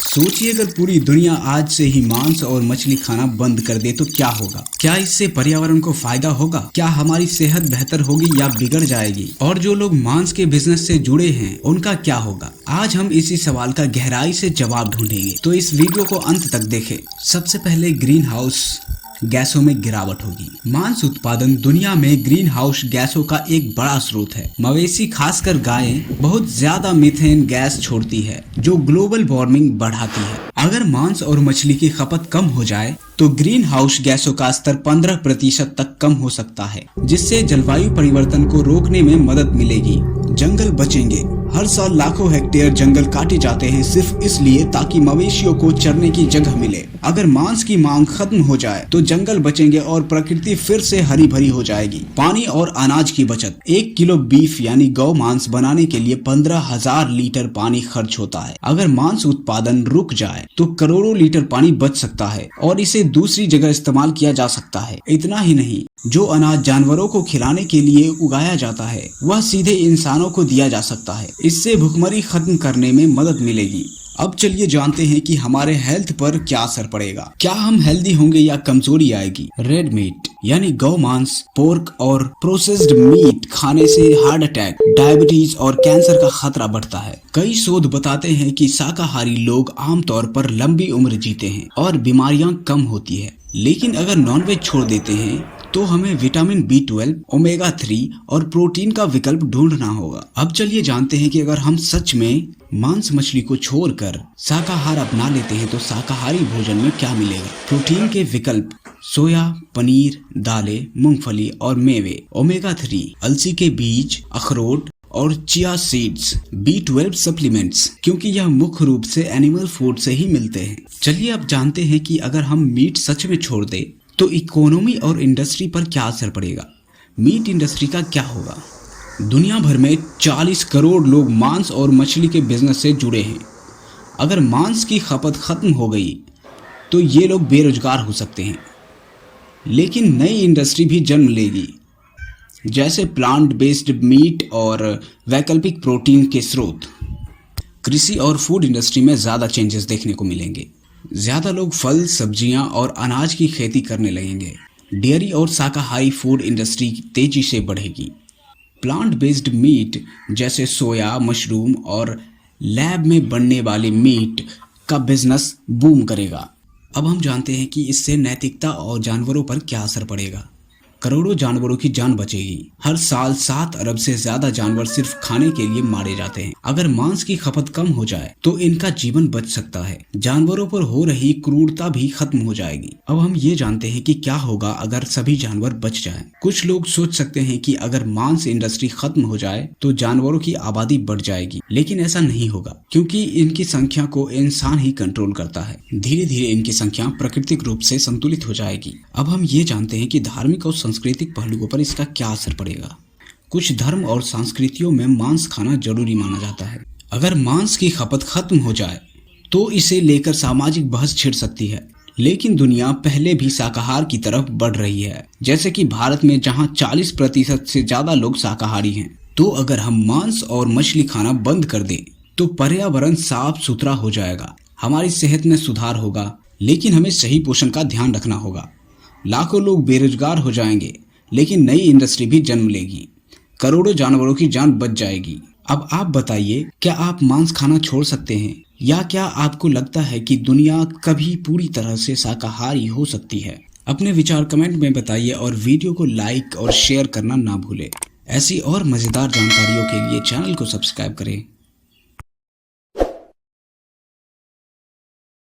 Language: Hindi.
सोचिए अगर पूरी दुनिया आज से ही मांस और मछली खाना बंद कर दे तो क्या होगा। क्या इससे पर्यावरण को फायदा होगा? क्या हमारी सेहत बेहतर होगी या बिगड़ जाएगी? और जो लोग मांस के बिजनेस से जुड़े हैं उनका क्या होगा? आज हम इसी सवाल का गहराई से जवाब ढूंढेंगे, तो इस वीडियो को अंत तक देखें। सबसे पहले ग्रीन हाउस गैसों में गिरावट होगी। मांस उत्पादन दुनिया में ग्रीन हाउस गैसों का एक बड़ा स्रोत है। मवेशी खासकर गायें बहुत ज्यादा मीथेन गैस छोड़ती है जो ग्लोबल वार्मिंग बढ़ाती है। अगर मांस और मछली की खपत कम हो जाए तो ग्रीन हाउस गैसों का स्तर 15% तक कम हो सकता है, जिससे जलवायु परिवर्तन को रोकने में मदद मिलेगी। जंगल बचेंगे। हर साल लाखों हेक्टेयर जंगल काटे जाते हैं सिर्फ इसलिए ताकि मवेशियों को चरने की जगह मिले। अगर मांस की मांग खत्म हो जाए तो जंगल बचेंगे और प्रकृति फिर से हरी भरी हो जाएगी। पानी और अनाज की बचत। 1 किलो बीफ यानी गौ मांस बनाने के लिए 15,000 लीटर पानी खर्च होता है। अगर मांस उत्पादन रुक जाए तो करोड़ों लीटर पानी बच सकता है और इसे दूसरी जगह इस्तेमाल किया जा सकता है। इतना ही नहीं, जो अनाज जानवरों को खिलाने के लिए उगाया जाता है वह सीधे इंसानों को दिया जा सकता है। इससे भुखमरी खत्म करने में मदद मिलेगी। अब चलिए जानते हैं कि हमारे हेल्थ पर क्या असर पड़ेगा। क्या हम हेल्दी होंगे या कमजोरी आएगी? रेड मीट यानी गौ मांस, पोर्क और प्रोसेस्ड मीट खाने से हार्ट अटैक, डायबिटीज और कैंसर का खतरा बढ़ता है। कई शोध बताते हैं कि शाकाहारी लोग आमतौर पर लंबी उम्र जीते हैं और बीमारियां कम होती है। लेकिन अगर नॉनवेज छोड़ देते हैं तो हमें विटामिन B12, ओमेगा 3 और प्रोटीन का विकल्प ढूंढना होगा। अब चलिए जानते हैं कि अगर हम सच में मांस मछली को छोड़कर शाकाहार अपना लेते हैं तो शाकाहारी भोजन में क्या मिलेगा। प्रोटीन के विकल्प सोया, पनीर, दालें, मूंगफली और मेवे, ओमेगा 3, अलसी के बीज, अखरोट और चिया सीड्स, B12 सप्लीमेंट्स, क्योंकि यह मुख्य रूप से एनिमल फूड से ही मिलते हैं। चलिए अब जानते हैं कि अगर हम मीट सच में छोड़ दें तो इकोनॉमी और इंडस्ट्री पर क्या असर पड़ेगा। मीट इंडस्ट्री का क्या होगा? दुनिया भर में 40 करोड़ लोग मांस और मछली के बिजनेस से जुड़े हैं। अगर मांस की खपत खत्म हो गई तो ये लोग बेरोजगार हो सकते हैं। लेकिन नई इंडस्ट्री भी जन्म लेगी, जैसे प्लांट बेस्ड मीट और वैकल्पिक प्रोटीन के स्रोत। कृषि और फूड इंडस्ट्री में ज़्यादा चेंजेस देखने को मिलेंगे। ज्यादा लोग फल, सब्जियां और अनाज की खेती करने लगेंगे। डेयरी और शाकाहारी फूड इंडस्ट्री तेजी से बढ़ेगी। प्लांट बेस्ड मीट जैसे सोया, मशरूम और लैब में बनने वाले मीट का बिजनेस बूम करेगा। अब हम जानते हैं कि इससे नैतिकता और जानवरों पर क्या असर पड़ेगा। करोड़ों जानवरों की जान बचेगी। हर साल 7 अरब से ज्यादा जानवर सिर्फ खाने के लिए मारे जाते हैं। अगर मांस की खपत कम हो जाए तो इनका जीवन बच सकता है। जानवरों पर हो रही क्रूरता भी खत्म हो जाएगी। अब हम ये जानते हैं कि क्या होगा अगर सभी जानवर बच जाएं। कुछ लोग सोच सकते हैं कि अगर मांस इंडस्ट्री खत्म हो जाए तो जानवरों की आबादी बढ़ जाएगी, लेकिन ऐसा नहीं होगा क्योंकि इनकी संख्या को इंसान ही कंट्रोल करता है। धीरे धीरे इनकी संख्या प्राकृतिक रूप से संतुलित हो जाएगी। अब हम ये जानते हैं कि धार्मिक और सांस्कृतिक पहलुओं पर इसका क्या असर पड़ेगा। कुछ धर्म और संस्कृतियों में मांस खाना जरूरी माना जाता है। अगर मांस की खपत खत्म हो जाए तो इसे लेकर सामाजिक बहस छिड़ सकती है। लेकिन दुनिया पहले भी शाकाहार की तरफ बढ़ रही है, जैसे कि भारत में जहां 40% से ज्यादा लोग शाकाहारी हैं। तो अगर हम मांस और मछली खाना बंद कर दें तो पर्यावरण साफ सुथरा हो जाएगा, हमारी सेहत में सुधार होगा। लेकिन हमें सही पोषण का ध्यान रखना होगा। लाखों लोग बेरोजगार हो जाएंगे, लेकिन नई इंडस्ट्री भी जन्म लेगी। करोड़ों जानवरों की जान बच जाएगी। अब आप बताइए, क्या आप मांस खाना छोड़ सकते हैं या क्या आपको लगता है कि दुनिया कभी पूरी तरह से शाकाहारी हो सकती है? अपने विचार कमेंट में बताइए और वीडियो को लाइक और शेयर करना ना भूलें। ऐसी और मजेदार जानकारियों के लिए चैनल को सब्सक्राइब करें।